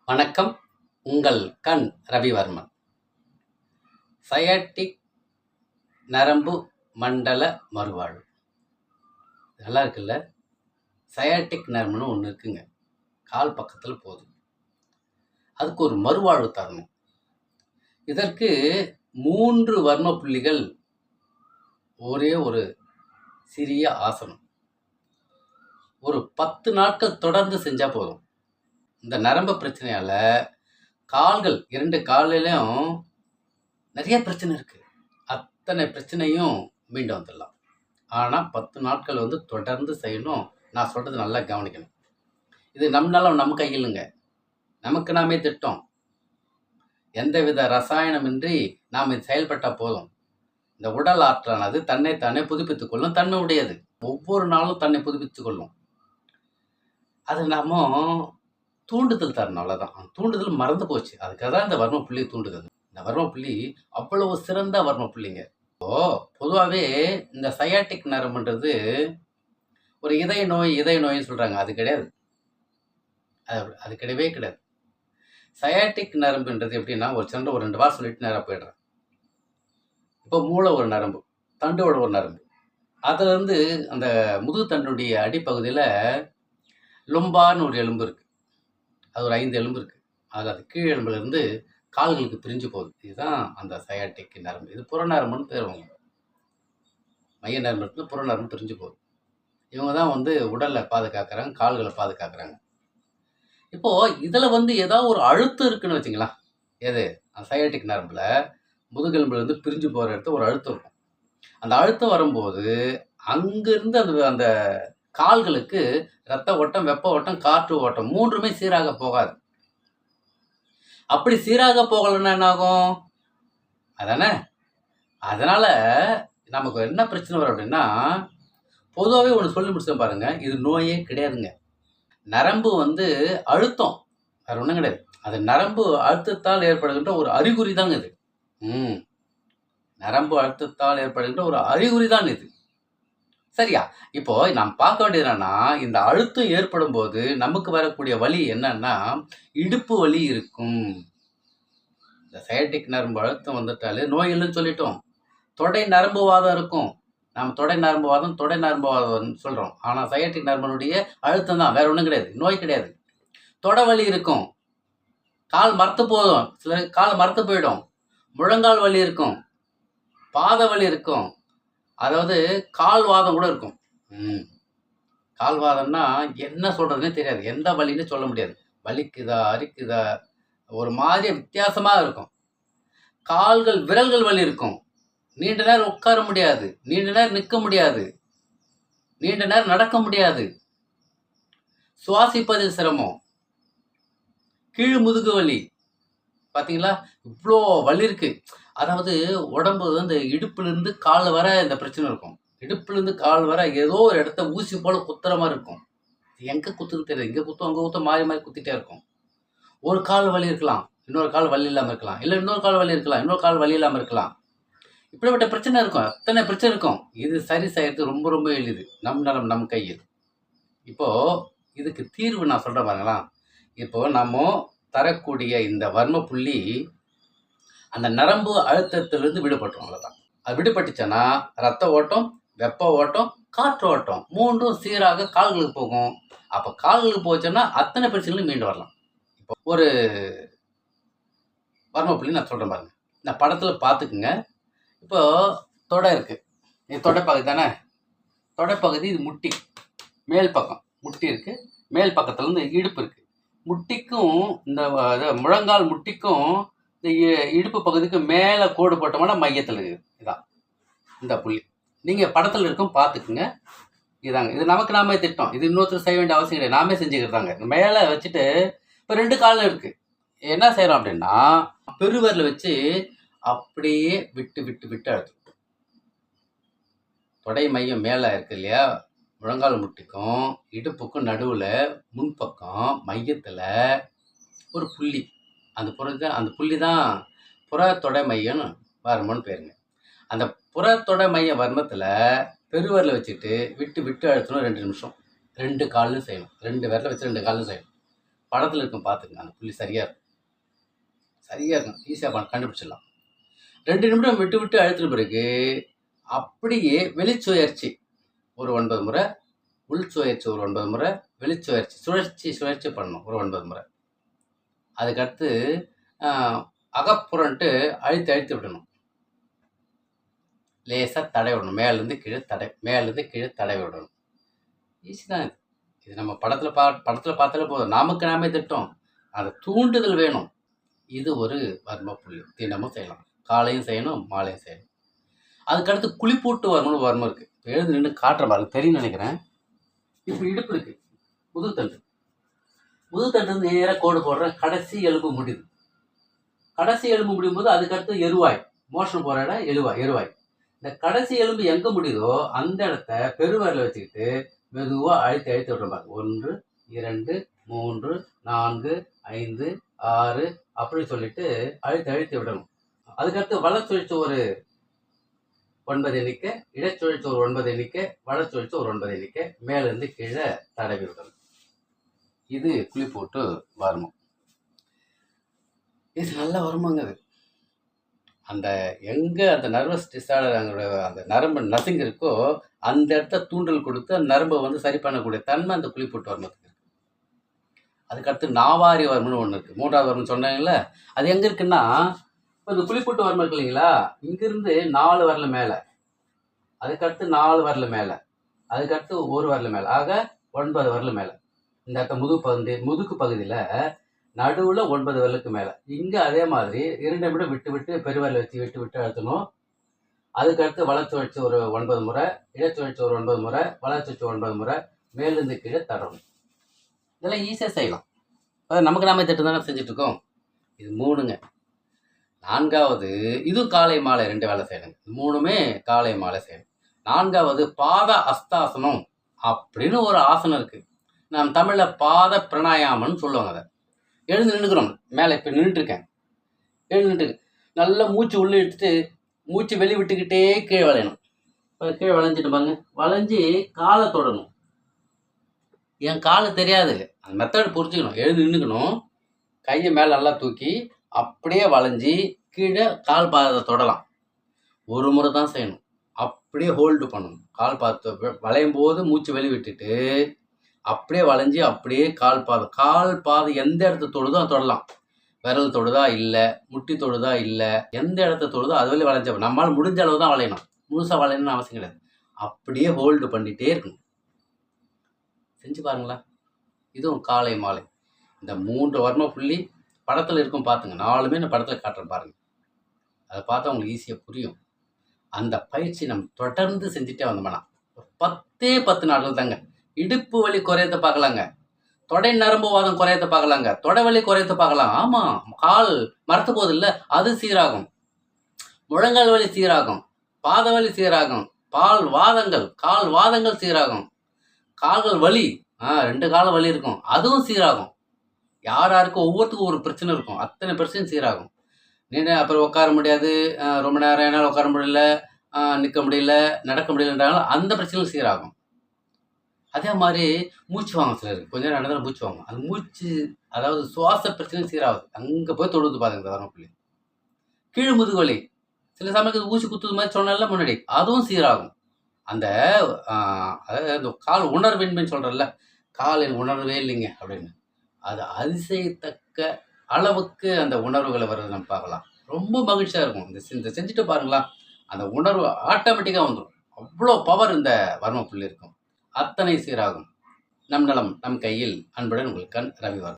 வணக்கம். உங்கள் கண் ரவிவர்மன். சயாட்டிக் நரம்பு மண்டல மறுவாழ்வு. நல்லா இருக்குல்ல? சயாட்டிக் நரம்புன்னு ஒன்று இருக்குங்க, கால் பக்கத்தில் போகுது. அதுக்கு ஒரு மறுவாழ்வு தரணும். இதற்கு 3 வர்ம புள்ளிகள், ஒரே ஒரு சிறிய ஆசனம், ஒரு 10 நாட்கள் தொடர்ந்து செஞ்சால் போதும். இந்த நரம்பு பிரச்சனையால் கால்கள் 2 காலிலையும் நிறைய பிரச்சனை இருக்குது. அத்தனை பிரச்சனையும் மீண்டு வந்துடலாம். ஆனால் 10 நாட்கள் தொடர்ந்து செய்யணும். நான் சொல்கிறது நல்லா கவனிக்கணும். இது நம்மளால நம்ம கையிலுங்க. நமக்கு நாமே திட்டம். எந்தவித ரசாயனமின்றி நாம் இது செயல்பட்டால் போதும். இந்த உடல் ஆற்றலானது தன்னைத்தானே புதுப்பித்துக் கொள்ளும் தன்மை உடையது. ஒவ்வொரு நாளும் தன்னை புதுப்பித்துக் கொள்ளும். அது நாம தூண்டுதல் தரணும், அவ்வளோதான். தூண்டுதல் மறந்து போச்சு. அதுக்காக தான் இந்த வர்ம புள்ளி தூண்டுதல். இந்த வர்ம புள்ளி அவ்வளவு சிறந்த வர்ம புள்ளிங்க. பொதுவாகவே இந்த சயாட்டிக் நரம்புன்றது ஒரு இதய நோய்ன்னு சொல்கிறாங்க. அது கிடையாது. அது கிடையவே கிடையாது. சயாட்டிக் நரம்புன்றது எப்படின்னா, ஒரு 2 வாரம் சொல்லிட்டு நேராக போயிடுறேன். இப்போ மூளை ஒரு நரம்பு, தண்டோட ஒரு நரம்பு. அதுலேருந்து அந்த முதுகு தண்டுடைய அடிப்பகுதியில் லும்பார்னு ஒரு எலும்பு இருக்குது. அது ஒரு 5 எலும்பு இருக்குது. அது கீழ் எலும்புலேருந்து கால்களுக்கு பிரிஞ்சு போகுது. இதுதான் அந்த சயாட்டிக் நரம்பு. இது புறநரம்புன்னு பேர். மைய நரம்பு புறநரம்பு பிரிஞ்சு போகுது. இவங்க தான் உடலை பாதுகாக்கிறாங்க, கால்களை பாதுகாக்கிறாங்க. இப்போது இதில் ஏதாவது ஒரு அழுத்தம் இருக்குன்னு வச்சுங்களா. எது? அந்த சயாட்டிக் நரம்பில் முதுகெலும்புலேருந்து பிரிஞ்சு போகிற இடத்துல ஒரு அழுத்தம் இருக்கும். அந்த அழுத்தம் வரும்போது அங்கேருந்து அந்த கால்களுக்கு ரத்த ஓட்டம், வெப்ப ஓட்டம், காற்று ஓட்டம் 3மே சீராக போகாது. அப்படி சீராக போகலைன்னா என்ன ஆகும்? அதானே. அதனால் நமக்கு என்ன பிரச்சனை வரும் அப்படின்னா, பொதுவாகவே ஒன்று சொல்லி முடிச்சேன் பாருங்க, இது நோயே கிடையாதுங்க. நரம்பு அழுத்தம், வேறு ஒன்றும் கிடையாது. அது நரம்பு அழுத்தத்தால் ஏற்படுகின்ற ஒரு அறிகுறி தாங்க இது. நரம்பு அழுத்தத்தால் ஏற்படுகின்ற ஒரு அறிகுறி தான் இது. சரியா? இப்போ நாம் பார்க்க வேண்டியது என்னன்னா, இந்த அழுத்தம் ஏற்படும் போது நமக்கு வரக்கூடிய வலி என்னன்னா, இடுப்பு வலி இருக்கும். இந்த சயாட்டிக் நரம்பு அழுத்தம் வந்துட்டாலே நோய் இல்லைன்னு சொல்லிட்டோம். தொடை நரம்பு வாதம் இருக்கும். நாம் தொடை நரம்பு வாதம் சொல்கிறோம். ஆனால் சயாட்டிக் நரம்புடைய அழுத்தம் தான், வேற ஒன்றும் கிடையாது. நோய் கிடையாது. தொடை வலி இருக்கும். கால் மரத்து போதும், சில கால் மரத்து போயிடும். முழங்கால் வலி இருக்கும், பாத வலி இருக்கும், அதாவது கால் வாதம் கூட இருக்கும். கால் வாதம்னா என்ன சொல்கிறதுனே தெரியாது. எந்த வலின்னு சொல்ல முடியாது. வலிக்குதா, அரிக்குதா, ஒரு மாதிரி வித்தியாசமாக இருக்கும். கால்கள் விரல்கள் வலி இருக்கும். நீண்ட நேரம் உட்கார முடியாது, நீண்ட நேரம் நிற்க முடியாது, நீண்ட நேரம் நடக்க முடியாது, சுவாசிப்பதில் சிரமம், கீழ் முதுகு வலி. பார்த்தீங்களா? இவ்வளோ வலி இருக்குது. அதாவது உடம்பு இந்த இடுப்புலேருந்து கால் வர இந்த பிரச்சனை இருக்கும். இடுப்புலேருந்து கால் வர ஏதோ ஒரு இடத்த ஊசி போல் குத்துற மாதிரி இருக்கும். எங்கே குத்துன்னு தெரியாது. இங்கே குத்தும், அங்கே குத்தும், மாறி மாறி குத்திட்டே இருக்கும். ஒரு கால் வலி இருக்கலாம், இன்னொரு கால் வலி இல்லாமல் இருக்கலாம். இல்லை இன்னொரு கால் வலி இருக்கலாம், இன்னொரு கால் வலி இல்லாமல் இருக்கலாம். இப்படிப்பட்ட பிரச்சனை இருக்கும், அத்தனை பிரச்சனை இருக்கும். இது சரி செய்யறது ரொம்ப ரொம்ப எளிது. நம் கையில். இப்போது இதுக்கு தீர்வு நான் சொல்கிறேன் பாருங்களா. இப்போது நம்ம தரக்கூடிய இந்த வர்ம புள்ளி அந்த நரம்பு அழுத்தத்திலிருந்து விடுபட்டுரும். அவ்வளோதான். அது விடுபட்டுச்சுன்னா ரத்த ஓட்டம், வெப்ப ஓட்டம், காற்று ஓட்டம் 3ம் சீராக கால்களுக்கு போகும். அப்போ கால்களுக்கு போச்சுன்னா அத்தனை பிரச்சனைகளும் மீண்டு வரலாம். இப்போ ஒரு வர்ம புள்ளி நான் சொல்கிறேன் பாருங்க. இந்த படத்தில் பார்த்துக்குங்க. இப்போ தொடை இருக்குது. இது தொடைப்பகுதி தானே. தொடைப்பகுதி இது முட்டி, மேல் பக்கம் முட்டி இருக்குது. மேல் பக்கத்துலேருந்து இடுப்பு இருக்குது. முட்டிக்கும் இந்த முழங்கால் முட்டிக்கும் இந்த இடுப்பு பகுதிக்கு மேலே கோடு போட்டோம்னா மையத்தில் இருக்குது. இதான் இந்த புள்ளி. நீங்கள் படத்தில் இருக்கும், பார்த்துக்குங்க. இதாங்க. இது நமக்கு நாமே திட்டம். இது இன்னொருத்தர் செய்ய வேண்டிய அவசியம் கிடையாது. நாமே செஞ்சுக்கிறதாங்க. மேலே வச்சுட்டு இப்போ 2 காலம் இருக்குது. என்ன செய்கிறோம் அப்படின்னா, பெருவரில் வச்சு அப்படியே விட்டு விட்டு விட்டு அழுத்தம். தொடை மையம் மேலே இருக்கு இல்லையா, முழங்கால் முட்டிக்கும் இடுப்புக்கும் நடுவில் முன்பக்கம் மையத்தில் ஒரு புள்ளி. அந்த புள்ளி தான் புறத்தொடை மையம் வர்மம்னு பேருங்க. அந்த புறத்தொடை மைய வர்மத்தில் பெருவரில் வச்சுட்டு விட்டு விட்டு அழுத்தணும் 2 நிமிஷம். 2 காலும் செய்யணும். 2 விரலை வச்சு 2 காலும் செய்யணும். படத்தில் இருக்கும் பார்த்துங்க, அந்த புள்ளி சரியாக இருக்கும், சரியாக இருக்கும், ஈஸியாக கண்டுபிடிச்சிடலாம். 2 நிமிடம் விட்டு விட்டு அழுத்தின பிறகு அப்படியே வெளிச்சுழற்சி ஒரு 9 முறை, உள் சுழற்சி ஒரு 9 முறை, வெளிச்சுழற்சி சுழற்சி பண்ணணும் ஒரு 9 முறை. அதுக்கடுத்து அகப்புறன்ட்டு அழுத்தி விடணும். லேசாக தடை விடணும், மேலேருந்து கீழே தடை விடணும். ஈஸி தான் இது. இது நம்ம படத்தில் பார்த்தாலே போதும், நமக்கு நாமே திட்டம். அந்த தூண்டுதல் வேணும். இது ஒரு வர்ம புள்ளி, தினமும் செய்யலாம். காலையும் செய்யணும், மாலையும் செய்யணும். அதுக்கடுத்து குளிப்பூட்டு வர்மம்னு வர்மம் இருக்குது. இப்போ எழுந்து நின்று காட்டுற பாருங்க, தெரியும் நினைக்கிறேன். இப்போ இடுப்பு இருக்குது, முதுகுத்தண்டு நேராக கோடு போடுறேன். கடைசி எலும்பு முடியுது. கடைசி எலும்பு முடியும் போது அதுக்கடுத்து எருவாய், மோஷன் போகிற இடம் எருவாய். இந்த கடைசி எலும்பு எங்கே முடியுதோ அந்த இடத்த பெருவரில் வச்சுக்கிட்டு மெதுவாக அழுத்தி விடுற மாதிரி 1 2 3 4 5 6 அப்படின்னு சொல்லிட்டு அழுத்தி விடணும். அதுக்கடுத்து வளச்சுழற்சி ஒரு 9 எண்ணிக்கை, இடச்சுழற்சி ஒரு 9 எண்ணிக்கை, வளச்சுழற்சி ஒரு 9 எண்ணிக்கை, மேலேருந்து கீழே தடவி விடணும். இது குளிப்பூட்டு வர்மம். இது நல்ல வருமாங்க. அது அந்த எங்கே அந்த நர்வஸ் டிஸார்டர் அந்த நரம்பு நசுங்க இருக்கோ அந்த இடத்த தூண்டல் கொடுத்து அந்த நரம்பை வந்து சரி பண்ணக்கூடிய தன்மை அந்த குளிப்பூட்டு வர்மத்துக்கு இருக்குது. அதுக்கடுத்து நாவாரி வர்மம்னு ஒன்று இருக்குது, 3வது வர்மம் சொன்னாங்கல்ல. அது எங்கே இருக்குன்னா, இப்போ இந்த குளிப்பூட்டு வர்மம் இருக்கு இல்லைங்களா, இங்கிருந்து 4 வரல மேலே, அதுக்கடுத்து 4 வரல மேலே, அதுக்கடுத்து 1 வரல மேலே, ஆக 9 வரல மேலே. இந்த இடத்த முதுகு பகுதியில் நடுவில் 9 விரலுக்கு மேலே. இங்கே அதே மாதிரி 2 நிமிடம் விட்டு பெருவரில் வச்சு விட்டு அழுத்தணும். அதுக்கடுத்து வளச்சுழற்சி ஒரு 9 முறை, இடச்சுழற்சி ஒரு 9 முறை, வளச்சுழற்சி 9 முறை, மேலிருந்து கீழே தரணும். இதெல்லாம் ஈஸியாக செய்யலாம். நமக்கு நாமே திட்டம் தானே செஞ்சுட்ருக்கோம். இது 3ங்க. 4வது இதுவும் காலை மாலை 2 வேலை செய்யணுங்க. 3மே காலை மாலை செய்யணும். 4வது பாத அஸ்தாசனம் அப்படின்னு ஒரு ஆசனம் இருக்குது. நாம் தமிழில் பாத பிரணாயாமம்னு சொல்லுவாங்க. அதை எழுந்து நின்றுக்கிறோம். மேலே இப்போ நின்றுட்டுருக்கேன், எழுந்துட்டு நல்லா மூச்சு உள்ளே எடுத்துட்டு மூச்சு வெளி விட்டுக்கிட்டே கீழே வளையணும். இப்போ கீழே வளைஞ்சிட்டு பாருங்க, வளைஞ்சி காலை தொடணும். என் காலை தெரியாது, அந்த மெத்தட் புரிஞ்சுக்கணும். எழுந்து நின்றுக்கணும், கையை மேலே நல்லா தூக்கி அப்படியே வளைஞ்சி கீழே கால் பாதத்தை தொடலாம். ஒரு முறை தான் செய்யணும். அப்படியே ஹோல்டு பண்ணணும். கால் பாதத்தை வளையும் போது மூச்சு வெளி விட்டுட்டு அப்படியே வளைஞ்சி அப்படியே கால் பாதம் எந்த இடத்த தொடுதோ அதை தொடலாம். விரல் தொடுதா இல்லை, முட்டி தொடுதா இல்லை, எந்த இடத்த தொடுதோ அது வரையும் வளைஞ்ச நம்மளால் முடிஞ்ச அளவு தான் வளையணும். முழுசாக வளையணும்னு அவசியம் கிடையாது. அப்படியே ஹோல்டு பண்ணிகிட்டே இருக்கணும். செஞ்சு பாருங்களா. இதுவும் காலை மாலை இந்த 3 வர்ம புள்ளி படத்தில் இருக்கும் பார்த்துங்க. 4மே நான் படத்தில் காட்டுறேன் பாருங்கள். அதை பார்த்தா உங்களுக்கு ஈஸியாக புரியும். அந்த பயிற்சி நம்ம தொடர்ந்து செஞ்சுட்டே வந்தோம்னா 10 நாட்கள் தாங்க இடுப்பு வலி குறையத்தை பார்க்கலாங்க, தொடை நரம்பு வாதம் குறையத்தை பார்க்கலாங்க, தொடை வலி குறையத்தை பார்க்கலாம். ஆமாம், கால் மரத்து போது இல்லை, அது சீராகும். முழங்கால் வலி சீராகும், பாத வலி சீராகும், கால் வாதங்கள் சீராகும். கால்கள் வலி 2 கால வலி இருக்கும், அதுவும் சீராகும். யாருக்கும் ஒவ்வொருத்துக்கும் ஒரு பிரச்சனை இருக்கும், அத்தனை பிரச்சனையும் சீராகும். அப்புறம் உட்கார முடியாது, ரொம்ப நேரம் என்னால் உட்கார முடியல, நிற்க முடியல, நடக்க முடியலன்றாலும் அந்த பிரச்சனையும் சீராகும். அதே மாதிரி மூச்சு வாங்க சிலருக்கு, கொஞ்ச நேரம் நடந்தாலும் மூச்சு வாங்க. அது மூச்சு அதாவது சுவாச பிரச்சனையும் சீராகுது. அங்கே போய் தொடுது பாருங்க இந்த வர்மப்புள்ளி. கீழ் முதுகு வலி சில சமயத்துக்கு ஊசி குத்துது மாதிரி சொன்னால முன்னாடி, அதுவும் சீராகும். அந்த அதாவது அந்த கால் உணர்வின்மைன்னு சொல்கிறல்ல, காலில் உணர்வே இல்லைங்க அப்படின்னு, அது அதிசயத்தக்க அளவுக்கு அந்த உணர்வுகளை வர்றது நம்ம பார்க்கலாம். ரொம்ப மகிழ்ச்சியாக இருக்கும். இந்த செஞ்சுட்டு பாருங்களா, அந்த உணர்வு ஆட்டோமேட்டிக்காக வந்துடும். அவ்வளோ பவர் இந்த வர்மப்புள்ளி இருக்கும். அத்தனை சீராகும். நம் நலம் நம் கையில். அன்புடன் உங்கள் கண் ரவிவர்மன்.